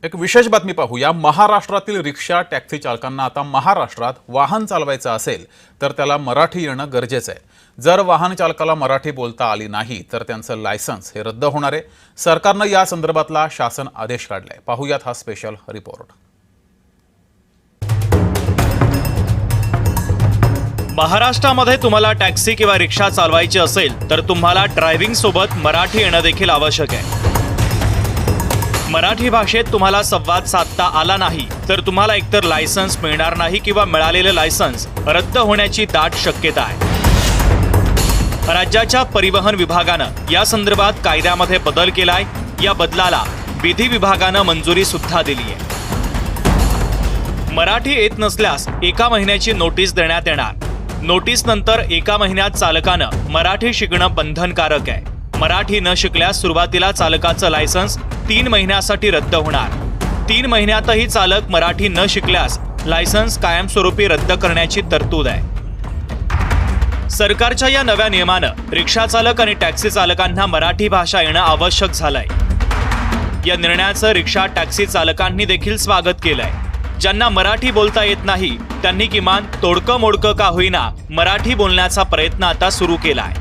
एक विशेष बातमी पाहूया। महाराष्ट्रातील रिक्षा टॅक्सी चालकांना आता महाराष्ट्रात वाहन चालवायचं असेल तर त्याला मराठी येणं गरजेचं आहे। जर वाहन चालकाला मराठी बोलता आली नाही तर त्यांचं लायसन्स हे रद्द होणार आहे। सरकारनं या संदर्भातला शासन आदेश काढलाय। पाहूयात हा स्पेशल रिपोर्ट। महाराष्ट्रामध्ये तुम्हाला टॅक्सी किंवा रिक्षा चालवायची असेल तर तुम्हाला ड्रायव्हिंग सोबत मराठी येणं देखील आवश्यक आहे। मराठी भाषेत तुम्हाला संवाद साधता आला नाही तर तुम्हाला एकतर लायसन्स मिळणार नाही किंवा मिळालेलं लायसन्स रद्द होण्याची दाट शक्यता आहे। राज्याच्या परिवहन विभागानं या संदर्भात कायद्यामध्ये बदल केलाय। या बदलाला विधी विभागानं मंजुरी सुद्धा दिली आहे। मराठी येत नसल्यास 1 महिन्याची नोटीस देण्यात येणार। नोटीस नंतर 1 महिन्यात चालकानं मराठी शिकणं बंधनकारक आहे। मराठी न शिकल्यास सुरुवातीला चालकाचं लायसन्स 3 महिन्यासाठी रद्द होणार। 3 महिन्यातही चालक मराठी न शिकल्यास लायसन्स कायमस्वरूपी रद्द करण्याची तरतूद आहे। सरकारच्या या नव्या नियमानं रिक्षा चालक आणि टॅक्सी चालकांना मराठी भाषा येणं आवश्यक झालंय। या निर्णयाचं रिक्षा टॅक्सी चालकांनी देखील स्वागत केलंय। ज्यांना मराठी बोलता येत नाही त्यांनी किमान तोडकं मोडकं का होईना मराठी बोलण्याचा प्रयत्न आता सुरू केलाय।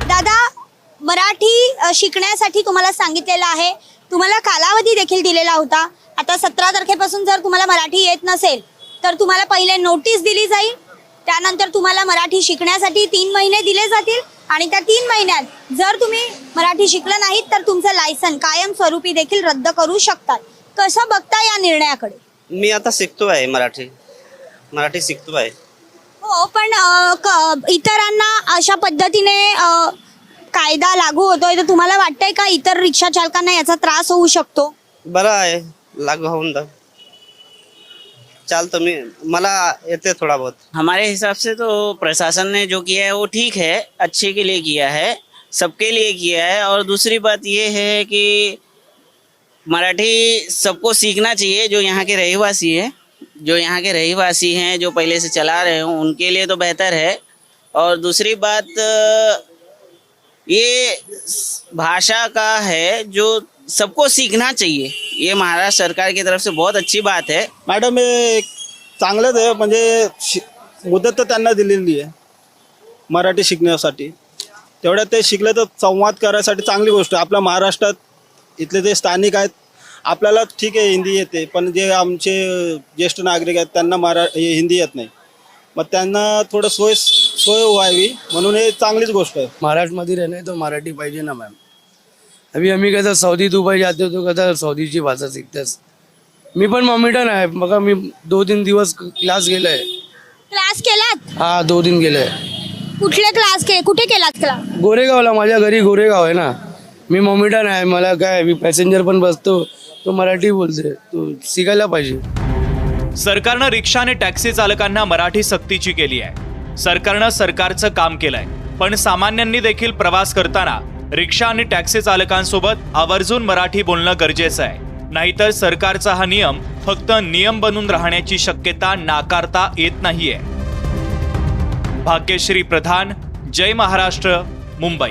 दादा, मराठी शिकण्यासाठी तुम्हाला सांगितलेलं आहे, तुम्हाला कालावधी देखील दिलेला होता। आता 17 तारखेपासून जर तुम्हाला मराठी येत नसेल तर तुम्हाला पहिले नोटीस दिली जाईल, त्यानंतर तुम्हाला मराठी शिकण्यासाठी 3 महिने दिले जातील आणि त्या 3 महिन्यात जर तुम्ही मराठी शिकलं नाहीत तर तुमचं लायसन कायमस्वरूपी देखील रद्द करू शकतात। कसं बघता या निर्णयाकडे? मी आता शिकतो आहे मराठी शिकतो आहे। हो, पण इतरांना अशा पद्धतीने कायदा लागू होतोय तर तुम्हाला वाटतंय का इतर रिक्षा चालकांना याचा त्रास होऊ शकतो? बरं आहे, लागू होऊन दा चालतो मी, मला येते थोड़ा बहुत। हमारे हिसाब से तो प्रशासन ने जो किया है वो ठीक है, अच्छे के लिए किया है, सबके लिए किया है। और दूसरी बात ये है कि मराठी सबको सीखना चाहिए। जो यहाँ के रहीवासी हैं जो पहले से चला रहे हों उनके लिए तो बेहतर है। और दूसरी बात ये भाषा का है जो सबको सीखना चाहिए। ये महाराष्ट्र सरकार की तरफ से बहुत अच्छी बात है। मॅडम, हे चांगलंच आहे, म्हणजे मुदत तर त्यांना दिलेली आहे मराठी शिकण्यासाठी। तेवढ्यात ते शिकले तर संवाद करायसाठी चांगली गोष्ट आहे। आपल्या महाराष्ट्रात इथले जे स्थानिक आहेत, आपल्याला ठीक आहे हिंदी येते, पण जे आमचे ज्येष्ठ नागरिक आहेत त्यांना हिंदी येत नाही, मग त्यांना थोडं सोय व्हावी म्हणून हे चांगलीच गोष्ट आहे। महाराष्ट्र में रहना है तो मराठी पाहिजे ना मैम। अभी हमें कहता सऊदी दुबई जाते हो तो कहता सऊदीची भाषा शिकतेस। मी पण मॉमिटन आहे, मग मी 2-3 दिवस क्लास गेलाय। क्लास केलात? हा, 2 दिन गेलाय। कुठले क्लास कुठे केलात क्लास? गोरेगावला, माझ्या घरी गोरेगाव आहे ना। मी मॉमिटन आहे, मला काय, मी पॅसेंजर पण बसतो, तो मराठी बोलते, तो शिकायला पाहिजे। सरकारनं रिक्षा आणि टॅक्सी चालकांना मराठी सक्तीची केली आहे। सरकारनं सरकारचं काम केलंय, पण सामान्यांनी देखील प्रवास करताना रिक्षा आणि टॅक्सी चालकांसोबत आवर्जून मराठी बोलणं गरजेचं आहे। नाहीतर सरकारचा हा नियम फक्त नियम बनून राहण्याची शक्यता नाकारता येत नाहीये। भाग्यश्री प्रधान, जय महाराष्ट्र, मुंबई।